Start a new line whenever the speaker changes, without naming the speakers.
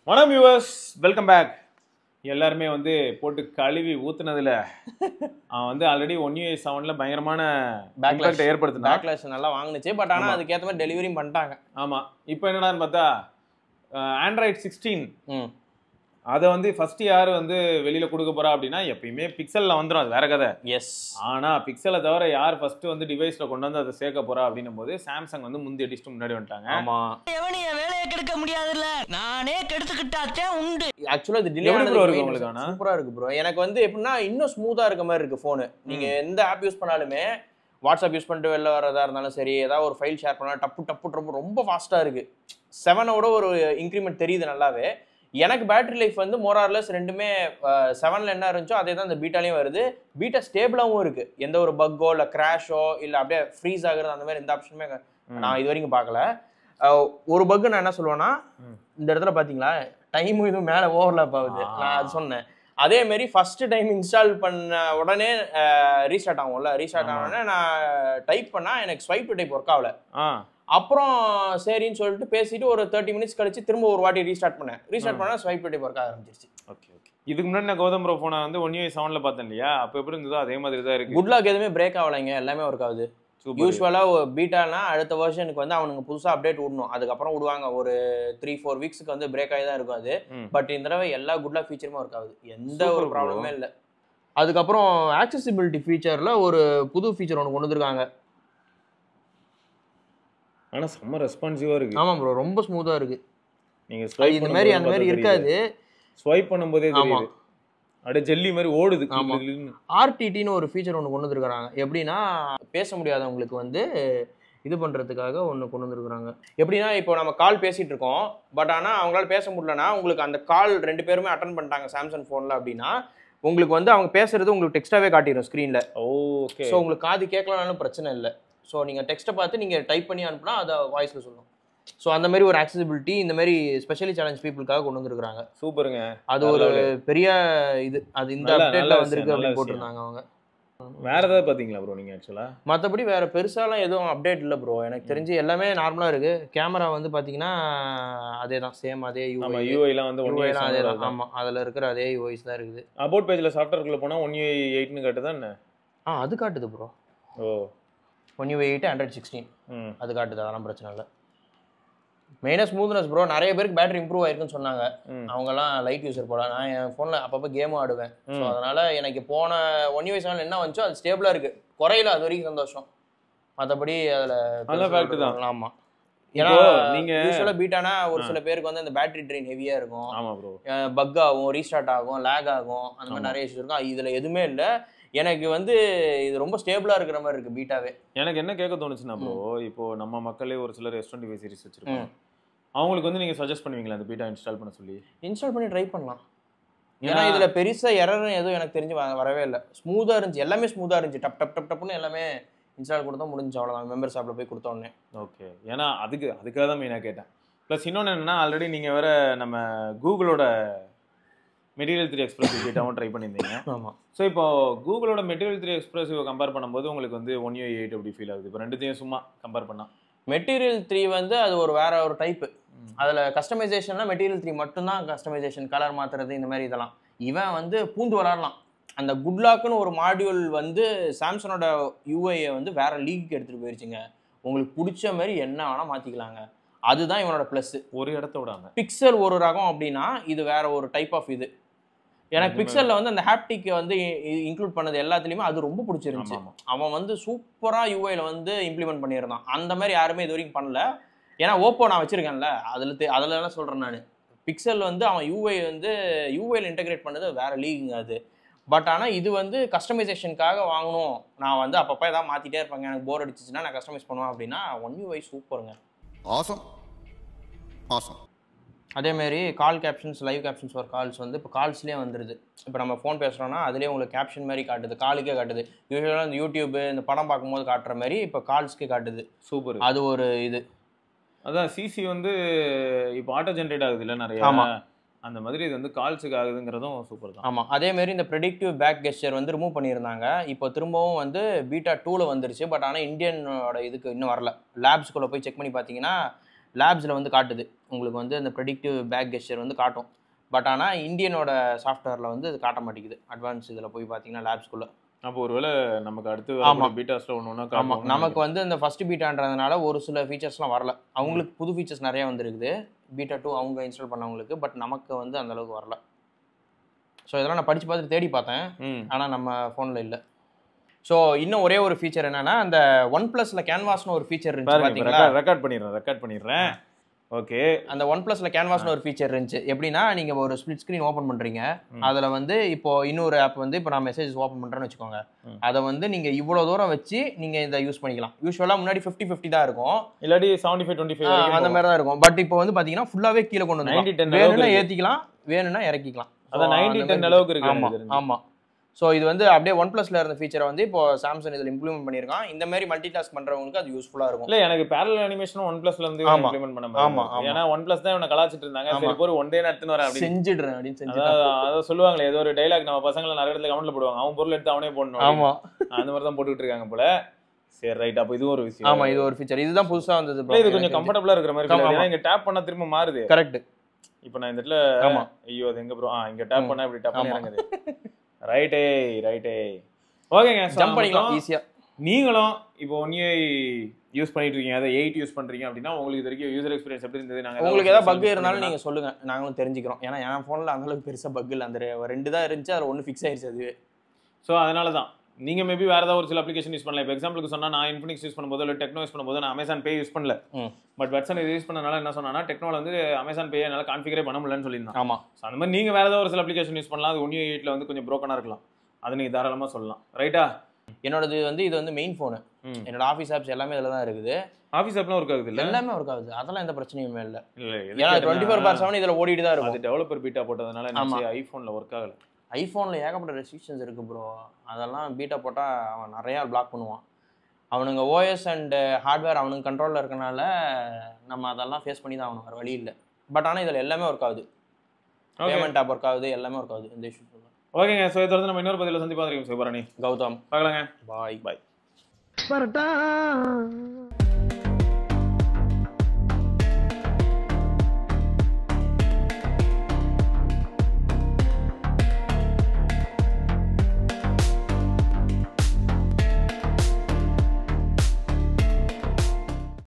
வணக்கம் viewers, welcome back. எல்லாருமே வந்து போட்டு கழுவி ஊத்துனதுல அவன் வந்து ஆல்ரெடி ஒன் யூ 7ல பயங்கரமான பேக்லாஷ் ஏற்படுத்தினா.
பேக்லாஷ் நல்லா வாங்குனுச்சு. பட் ஆனால் அதுக்கேற்ற மாதிரி டெலிவரியும் பண்ணிட்டாங்க.
ஆமாம். இப்போ என்னடான்னு பார்த்தா ஆண்ட்ராய்டு 16 அதை வந்து ஃபர்ஸ்ட் யார் வந்து வெளியில கொடுக்க போறா அப்படின்னா எப்பயுமே பிக்சல்ல வந்துடும், அது வேற கதை.
எஸ்.
ஆனா பிக்சலை தவிர யார் ஃபர்ஸ்ட் வந்து டிவைஸ்ல கொண்டு வந்து அதை சேர்க்க போறா அப்படின்னும் போது சாம்சங் வந்து முந்தி அடிச்சுட்டு முன்னாடி வந்துட்டாங்க.
ஆமா,
எவனைய வேலையை கெடுக்க முடியாதுல்ல, நானே கெடுத்துக்கிட்டாத்தே உண்டு.
ஆக்சுவலா இது டிலே
எப்படி bro இருக்கு உங்களுக்கு? ஆனா
சூப்பரா இருக்கு ப்ரோ. எனக்கு வந்து எப்படின்னா இன்னும் ஸ்மூத்தா இருக்க மாதிரி இருக்கு போனு. நீங்க எந்த ஆப் யூஸ் பண்ணாலுமே, வாட்ஸ்அப் யூஸ் பண்ணிட்டு வெளில வரதா இருந்தாலும் சரி, ஏதாவது ஒரு ஃபைல் ஷேர் பண்ணா டப்பு டப்பு ரொம்ப ஃபாஸ்டா இருக்கு. 7ஓட ஒரு இன்க்ரிமெண்ட் தெரியுது நல்லாவே. எனக்கு பேட்டரி லைஃப் வந்து மோரார்லெஸ் ரெண்டுமே 7ல என்ன இருந்துச்சோ அதே தான் இந்த பீட்டாலையும் வருது. பீட்டா ஸ்டேபிளாகவும் இருக்கு. எந்த ஒரு பக்கோ இல்லை கிராஷோ இல்லை அப்படியே ஃப்ரீஸ் ஆகுறது அந்த மாதிரி எந்த ஆப்ஷனுமே நான் இது வரைக்கும் பார்க்கல. ஒரு பக்கு நான் என்ன சொல்லுவேன்னா, இந்த இடத்துல பார்த்தீங்களா டைமும் இதுவும் மேலே ஓவர்லாப் ஆகுது. நான் அது சொன்னேன். அதே மாதிரி ஃபர்ஸ்ட் டைம் இன்ஸ்டால் பண்ண உடனே ரீஸ்டார்ட் ஆகும்ல, ரீஸ்டார்ட் ஆனோடனே நான் டைப் பண்ணால் எனக்கு ஸ்வைப் டு டைப் ஒர்க் ஆகல. அப்புறம் சரின்னு சொல்லிட்டு பேசிட்டு ஒரு 30 மினிட்ஸ் கழிச்சு திரும்ப ஒரு வாட்டி ரீஸ்டார்ட் பண்ணா ஸ்வைப் டு டைப் ஒர்க் ஆரம்பிச்சிருச்சு.
Okay okay. இதுக்கு முன்னாடி நான் கௌதம் ப்ரோ போனை வந்து ஒன் யூ 7ல பார்த்தேன் இல்லையா, அப்போ எப்படி இருந்ததோ அதே மாதிரி தான் இருக்கு.
குட் லாக் எதுவுமே பிரேக் ஆகலைங்க, எல்லாமே ஒர்க் ஆகுது. யூஸ்வலா பீட்டானா அடுத்த வெர்ஷனுக்கு வந்து அவனுக்கு புதுசா அப்டேட் விடணும், அதுக்கப்புறம் விடுவாங்க. ஒரு 3-4 வீக்ஸ்க்கு வந்து பிரேக் ஆகி தான் இருக்கும் அது. பட் இந்த தடவை எல்லா குட் லாக் ஃபீச்சருமே ஒர்க் ஆகுது, எந்த ஒரு ப்ராப்ளமே இல்லை. அதுக்கப்புறம் ஆக்சசிபிலிட்டி ஃபீச்சர்ல ஒரு புது ஃபீச்சர் ஒன்று கொண்டு வந்திருக்காங்க.
ஆனா செம்ம ரெஸ்பான்சிவா இருக்கு.
ஆமா ப்ரோ, ரொம்ப ஸ்மூத்தா இருக்கு.
நீங்க ஸ்வைப்
இந்த மாதிரி அந்த மாதிரி இருக்காது.
ஸ்வைப் பண்ணும்போதே தெரியுது, அட ஜெல்லி மாதிரி ஓடுது.
ஆர்டிடின்னு ஒரு ஃபீச்சர் ஒன்று கொண்டு வந்துருக்காங்க. எப்படின்னா பேச முடியாதவங்களுக்கு வந்து இது பண்ணுறதுக்காக ஒன்று கொண்டு வந்துருக்குறாங்க. எப்படின்னா இப்போ நம்ம கால் பேசிகிட்டு இருக்கோம், பட் ஆனால் அவங்களால பேச முடியலன்னா உங்களுக்கு அந்த கால் 2 பேருமே அட்டன் பண்ணிட்டாங்க சாம்சங் ஃபோனில் அப்படின்னா உங்களுக்கு வந்து அவங்க பேசுறது உங்களுக்கு டெக்ஸ்ட்டாகவே காட்டிடும் ஸ்க்ரீனில்.
ஓகே.
ஸோ உங்களுக்கு காது கேட்கலனாலும் பிரச்சனை இல்லை. ஸோ நீங்கள் டெக்ஸ்ட்டை பார்த்து நீங்கள் டைப் பண்ணி அனுப்புனா அதை வாய்ஸில் சொல்லணும். ஸோ அந்த மாதிரி ஒரு ஆக்சசிபிலிட்டி இந்த மாதிரி ஸ்பெஷலி சேலஞ்ச் பீப்புளுக்காக கொண்டு வந்துருக்காங்க.
சூப்பருங்க.
அது ஒரு பெரிய இது, அது இந்த அப்டேட்ல வந்திருக்கு அப்படின்னு போட்டிருந்தாங்க அவங்க.
வேற ஏதாவது பாத்தீங்களா ப்ரோ நீங்க? ஆக்சுவலா
மற்றபடி வேற பெருசாலாம் எதுவும் அப்டேட் இல்லை ப்ரோ. எனக்கு தெரிஞ்சு எல்லாமே நார்மலா இருக்கு. கேமரா வந்து பாத்தீங்கன்னா அதே தான், சேம் அதே
யூஐலாம் வந்து
யூஐ அதே தான். ஆமா, அதுல இருக்கிற அதே யூஐஸ் தான் இருக்குது.
அபவுட் பேஜ்ல சாஃப்ட்வேர்க்குள்ள போனா 1UI8னு காட்டுதா என்ன?
அது காட்டுது ப்ரோ.
ஓ,
1UI8 Android 16 அது காட்டுது, அதெல்லாம் பிரச்சனை இல்லை. மெயினாக ஸ்மூத்னஸ் ப்ரோ. நிறைய பேருக்கு பேட்டரி இம்ப்ரூவ் ஆயிருக்குன்னு சொன்னாங்க. அவங்கெல்லாம் லைட் யூஸர் போல. நான் என் ஃபோனில் அப்பப்போ கேமும் ஆடுவேன். ஸோ அதனால எனக்கு போன 1UI 7 என்ன வந்துச்சோ அது ஸ்டேபிளாக இருக்கு, குறையில. அது வரைக்கும் சந்தோஷம். மற்றபடி அதில்
ஃபேக்ட் தான்.
ஆமாம். ஏன்னா
நீங்க
யூஸ்வலாக பீட்டானா ஒரு சில பேருக்கு வந்து அந்த பேட்டரி ட்ரெயின் ஹெவியாக இருக்கும்.
ஆமாம் ப்ரோ.
பக் ஆகும், ரீஸ்டார்ட் ஆகும், லேக் ஆகும், அந்த மாதிரி நிறைய இஷ்யூ இருக்கும். இதில் எதுவுமே இல்லை. எனக்கு வந்து இது ரொம்ப ஸ்டேபிளாக இருக்கிற மாதிரி இருக்கு பீட்டாவே.
எனக்கு என்ன கேட்க தோணுச்சுன்னா ப்ரோ, இப்போ நம்ம மக்களே ஒரு சிலர் S25 சீரிஸ் வச்சிருக்கோம், அவங்களுக்கு வந்து நீங்க சஜஸ்ட் பண்ணுவீங்களா அந்த பீட்டா இன்ஸ்டால் பண்ண சொல்லி?
இன்ஸ்டால் பண்ணி ட்ரை பண்ணலாம். ஏன்னா இதுல பெருசா எரர் எதுவும் எனக்கு தெரிஞ்சு வரவே இல்லை. ஸ்மூத்தா இருந்துச்சு, எல்லாமே ஸ்மூத்தா இருந்துச்சு. டப் டப் டப் டப்னு எல்லாமே இன்ஸ்டால் கொடுத்தா முடிஞ்சு, அவ்வளோதான். மெம்பர்ஸ் ஆப்ல போய் கொடுத்த உடனே.
ஓகே. ஏன்னா அதுக்காக தான் மெயினாக கேட்டேன். ப்ளஸ் இன்னொன்று என்னன்னா, ஆல்ரெடி நீங்க வேற நம்ம கூகுளோட மெட்டீரியல் 3 எக்ஸ்பிரசிவ் பீட்டாவும் ட்ரை பண்ணியிருந்தீங்க.
ஆமாம்.
ஸோ இப்போ கூகுளோட மெட்டீரியல் 3 எக்ஸ்பிரசிவ் கம்பேர் பண்ணும்போது உங்களுக்கு வந்து 1UI8 எப்படி ஃபீல் ஆகுது? இப்போ ரெண்டுத்தையும் சும்மா கம்பேர் பண்ணா
மெட்டீரியல் 3 வந்து அது ஒரு வேற ஒரு டைப்பு. அதில் கஸ்டமைசேஷன்னா மெட்டீரியல் 3 மட்டும்தான் கஸ்டமைசேஷன், கலர் மாற்றுறது இந்த மாதிரி இதெல்லாம். இவன் வந்து பூந்து விளாடலாம். அந்த குட் லாக்னு ஒரு மாடியூல் வந்து சாம்சங்கோட யூஐயை வந்து வேற லீக்கு எடுத்துகிட்டு போயிருச்சுங்க. உங்களுக்கு பிடிச்ச மாதிரி என்ன வேணால் மாற்றிக்கலாங்க. அதுதான் இவனோட ப்ளஸ்.
ஒரு இடத்த விடாங்க.
பிக்சல் ஒரு ரகம் அப்படின்னா இது வேற ஒரு டைப் ஆஃப் இது. எனக்கு பிக்சல்ல வந்து அந்த ஹாப்டிக் வந்து இன்க்ளூட் பண்ணது எல்லாத்துலயுமே அது ரொம்ப பிடிச்சிருந்துச்சு. அவன் வந்து சூப்பரா யூஐல வந்து இம்ப்ளிமெண்ட் பண்ணியிருந்தான். அந்த மாதிரி யாருமே இது வரைக்கும் பண்ணல. ஏன்னா ஓப்போ நான் வச்சிருக்கேன்ல, அதுல என்ன சொல்றேன் நான், பிக்சல் வந்து அவன் யூஐல இன்டெகிரேட் பண்ணது வேற லீகுங்க அது. பட் ஆனால் இது வந்து கஸ்டமைசேஷனுக்காக வாங்கணும், நான் வந்து அப்பப்போ ஏதாவது மாற்றிட்டே இருப்பாங்க, எனக்கு போர் அடிச்சிச்சுன்னா நான் கஸ்டமைஸ் பண்ணுவேன் அப்படின்னா 1UI சூப்பருங்க.
Awesome awesome.
அதேமாரி call captions, live captions for calls வந்து இப்போ கால்ஸ்லேயே வந்துடுது. இப்போ நம்ம ஃபோன் பேசுகிறோன்னா அதுலேயே உங்களுக்கு கேப்ஷன் மாதிரி காட்டுது, காலுக்கே காட்டுது. யூஸ்வலாக இந்த யூடியூப் இந்த படம் பார்க்கும்போது காட்டுற மாதிரி இப்போ கால்ஸ்க்கு காட்டுது.
சூப்பர்.
அது ஒரு இது.
அதான் சிசி வந்து இப்போ ஆட்டோ ஜென்ரேட் ஆகுது இல்லை நிறைய.
ஆமாம்,
அந்த மாதிரி இது வந்து கால்ஸுக்கு ஆகுதுங்கிறதும் சூப்பர் தான்.
ஆமாம். அதேமாரி இந்த ப்ரெடிக்டிவ் பேக் கெஸ்டர் வந்து ரிமூவ் பண்ணியிருந்தாங்க. இப்போ திரும்பவும் வந்து பீட்டா 2ல வந்துருச்சு. பட் ஆனால் இந்தியனோட இதுக்கு இன்னும் வரல. லேப்ஸ்குள்ளே போய் செக் பண்ணி பார்த்தீங்கன்னா லேப்ஸில் வந்து காட்டுது உங்களுக்கு வந்து அந்த ப்ரெடிக்டிவ் பேக் கெஸ்டர் வந்து காட்டும். பட் ஆனால் இந்தியனோட சாஃப்ட்வேரில் வந்து இது காட்ட மாட்டேங்குது. அட்வான்ஸ் இதில் போய் பார்த்தீங்கன்னா லேப்ஸ்குள்ளே.
அப்போ ஒருவேளை நமக்கு அடுத்து பீட்டாஸ்ல ஒன்று
ஆமாம், நமக்கு வந்து இந்த ஃபர்ஸ்ட் பீட்டான்றதுனால ஒரு சில ஃபீச்சர்ஸ்லாம் வரல. அவங்களுக்கு புது ஃபீச்சர்ஸ் நிறையா வந்துருக்குது பீட்டா 2 அவங்க இன்ஸ்டால் பண்ணவங்களுக்கு. பட் நமக்கு வந்து அந்த அளவுக்கு வரல. ஸோ இதெல்லாம் நான் படித்து பார்த்துட்டு தேடி பார்த்தேன், ஆனால் நம்ம ஃபோனில் இல்லை. ஸோ இன்னும் ஒரே ஒரு ஃபீச்சர் என்னன்னா, அந்த OnePlusல கேன்வாஸ்னு ஒரு ஃபீச்சர் இருந்துச்சு பார்த்தீங்களா?
ரெக்கார்ட் பண்ணிடுறேன். ஓகே,
அந்த OnePlusல கேன்வாஸ்னு ஒரு ஃபீச்சர் இருந்துச்சு. எப்படின்னா, நீங்க ஒரு ஸ்பிளிட் ஸ்கிரீன் ஓப்பன் பண்றீங்க, அதுல வந்து இப்போ இன்னொரு ஆப் வந்து இப்போ நான் மெசேஜ் ஓப்பன் பண்றேன்னு வச்சுக்கோங்க, அதை வந்து நீங்க இவ்வளவு தூரம் வச்சு நீங்க இதை யூஸ் பண்ணிக்கலாம். யூஸ்வலா முன்னாடி 50-50 தான் இருக்கும்,
இல்லாட்டி 75-25
அந்த மாதிரி தான் இருக்கும். பட் இப்போ வந்து பாத்தீங்கன்னா ஃபுல்லாவே கீழே கொண்டு வந்து வேணும்னா ஏத்திக்கலாம், வேணும்னா இறக்கிக்கலாம்.
அதான் 90-10 அளவுக்கு இருக்கு.
ஆமா. ஸோ இது வந்து அப்படியே OnePlusல இருந்த ஃபீச்சரை வந்து இப்போ சாம்சங் இதில் இம்ப்ளிமெண்ட் பண்ணியிருக்கான். இந்த மாதிரி மல்டி டாஸ்க் பண்றவங்களுக்கு அது யூஸ்ஃபுல்லா இருக்கும்.
இல்லை, எனக்கு பேரலல் அனிமேஷனும் OnePlusல இருந்து இம்ப்ளிமெண்ட் பண்ண முடியும். ஏன்னா OnePlus தான் இவனை கலாச்சிட்டு இருந்தாங்க. சரி, ஒரு ஒன் டே நடத்துன்னு வரேன் அப்படி
செஞ்சிடுறேன் அப்படின்னு செஞ்சு
அதை சொல்லுவாங்களே, ஏதோ ஒரு டைலாக் நம்ம பசங்களை நிறைய இடத்துல கமெண்ட்ல போடுவாங்க, அவன் பொருள் எடுத்து அவனே போடணும்.
ஆமா,
அந்த மாதிரி தான் போட்டுக்கிட்டு இருக்காங்க போல. சரி, ரைட். அப்போ இது ஒரு விஷயம்.
ஆமா, இது ஒரு ஃபீச்சர். இதுதான் புதுசா வந்தது.
இது கொஞ்சம் கம்ஃபர்டபுளா இருக்கிற மாதிரி இருக்கு. ஏன்னா இங்க டேப் பண்ணா திரும்ப மாறுது.
கரெக்ட்.
இப்போ நான் இந்த இடத்துல ஐயோ அது எங்க ப்ரோ, இங்க டேப் பண்ணா இப்படி டேப் பண்ணி இறங்குது. ரைட்டே. ஓகேங்க,
ஜம்ப் பண்ணிக்கலாம் ஈஸியா.
நீங்களும் இப்போ 1 யூஸ் பண்ணிட்டு இருக்கீங்க, அதை 8 யூஸ் பண்றீங்க அப்படின்னா உங்களுக்கு இது வரைக்கும் யூசர் எக்ஸ்பீரியன்ஸ் எப்படி இருந்தது? நாங்க
உங்களுக்கு ஏதாவது பக் இருந்தாலும் நீங்க சொல்லுங்க, நாங்களும் தெரிஞ்சுக்கிறோம். ஏன்னா என் போன்ல அந்த அளவுக்கு பெருசா பக் இல்லை, அந்த 2 தான் இருந்துச்சு, அதில் 1 ஃபிக்ஸ் ஆயிடுச்சு அதுவே.
ஸோ அதனால தான் நீங்க மேபி வேற ஏதாவது ஒரு சில அப்ளிகேஷன் யூஸ் பண்ணலாம். இப்போ எக்ஸாம்பிளுக்கு சொன்னா, நான் இன்ஃபினிக்ஸ் யூஸ் பண்ணும்போது இல்லை டெக்னோ யூஸ் பண்ணும்போது நான் அமேசான் பே யூஸ் பண்ணல. பட் வெட்சன் இது யூஸ் பண்ணனால என்ன சொன்னா, டெக்னோல வந்து அமேசான் பே என்னால் கான்ஃபிகரே பண்ண முடியலன்னு சொல்லியிருந்தான்.
ஆமா.
ஸோ அந்த மாதிரி நீங்க வேற ஏதாவது ஒரு சில அப்ளிகேஷன் யூஸ் பண்ணலாம். அது 1.8ல வந்து கொஞ்சம் ப்ரோக்கனா இருக்கலாம், அது நீங்க தாராளமா சொல்லலாம். ரைட்டா?
என்னோடது வந்து இது வந்து மெயின் ஃபோனு. என்னோட ஆஃபீஸ் ஆப்ஸ் எல்லாமே இதில் தான் இருக்குது.
ஆஃபீஸ் ஆப்லாம் ஒர்க் ஆகுது? இல்லை, எல்லாமே
ஒர்க் ஆகுது, அதெல்லாம் எந்த பிரச்சனையுமே இல்லை.
இல்லை,
ஏன்னா 24/7 இதில் ஓடிட்டு தான் இருக்கும்.
அது டெவலப்பர் பீட்டா போட்டதுனால ஐஃபோனில் ஒர்க் ஆகலை.
ஐஃபோனில் ஏகப்பட்ட ரெஸ்ட்ரிக்ஷன்ஸ் இருக்கு ப்ரோ. அதெல்லாம் பீட்டா போட்டால் அவன் நிறையா பிளாக் பண்ணுவான். அவனுங்க ஓஎஸ் அண்ட் ஹார்ட்வேர் அவனுங்க கண்ட்ரோலில் இருக்கனால நம்ம அதெல்லாம் ஃபேஸ் பண்ணி தான் ஆகணும், வேறு வழி இல்லை. பட் ஆனால் இதில் எல்லாமே ஒர்க் ஆகுது, பேமெண்ட் ஆப் ஒர்க் ஆகுது, எல்லாமே ஒர்க் ஆகுது, இந்த இஷ்யூ.
ஓகேங்க, ஸோ இதை தொடர்ந்து நம்ம இன்னொரு பதிவில் சந்திப்பாங்க. சிவபரணி,
கௌதம்,
பார்க்கலாங்க.
பாய்.
வரட்டா.